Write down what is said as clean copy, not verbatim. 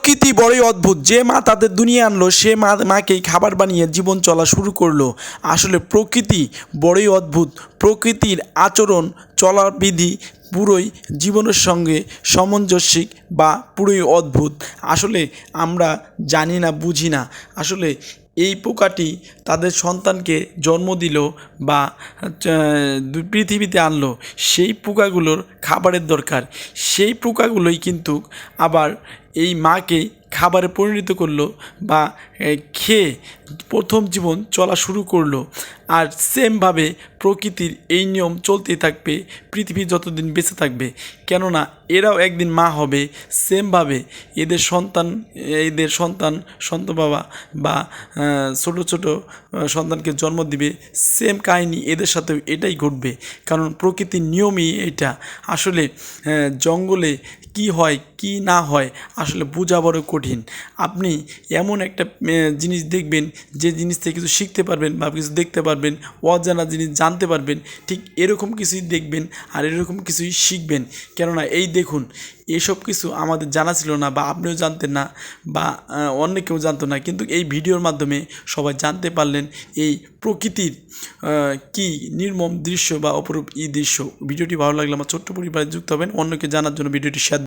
প্রকৃতি বড়ই অদ্ভুত। যে মা তাদের দুনিয়া আনলো সে মাকেই খাবার বানিয়ে জীবন চলা শুরু করলো। আসলে প্রকৃতি বড়ই অদ্ভুত। প্রকৃতির আচরণ চলার বিধি পুরোই জীবনের সঙ্গে সামঞ্জস্যিক বা পুরোই অদ্ভুত। আসলে আমরা জানি না, বুঝি না। আসলে এই পোকাটি তাদের সন্তানকে জন্ম দিল বা পৃথিবীতে আনলো, সেই পোকাগুলোর খাবারের দরকার। সেই পোকাগুলোই কিন্তু আবার এই মাকে খাবারে পরিণত করলো বা খেয়ে প্রথম জীবন চলা শুরু করলো। আর সেমভাবে প্রকৃতির এই নিয়ম চলতেই থাকবে পৃথিবী যতদিন বেঁচে থাকবে। কেননা এরাও একদিন মা হবে। সেমভাবে এদের সন্তান বাবা বা ছোটো ছোটো সন্তানকে জন্ম দিবে। সেম কাহিনী এদের সাথেও এটাই ঘটবে, কারণ প্রকৃতির নিয়মই এটা। আসলে জঙ্গলে কি হয় কি না হয় আসলে বোঝা বড় কঠিন। আপনি এমন একটা জিনিস দেখবেন যে জিনিস থেকে কিছু শিখতে পারবেন বা কিছু দেখতে পারবেন, অজানা জিনিস জানতে পারবেন। ঠিক এরকম কিছুই দেখবেন আর এরকম কিছুই শিখবেন। কেননা এই দেখুন, এসব কিছু আমাদের জানা ছিল না বা আপনিও জানতেন না বা অন্য কেউ জানতো না, কিন্তু এই ভিডিওর মাধ্যমে সবাই জানতে পারলেন এই প্রকৃতির কি নির্মম দৃশ্য বা অপরূপ এই দৃশ্য। ভিডিওটি ভালো লাগলে আমার ছোট্ট পরিবারে যুক্ত হবেন। অন্যকে জানার জন্য ভিডিওটি শেয়ার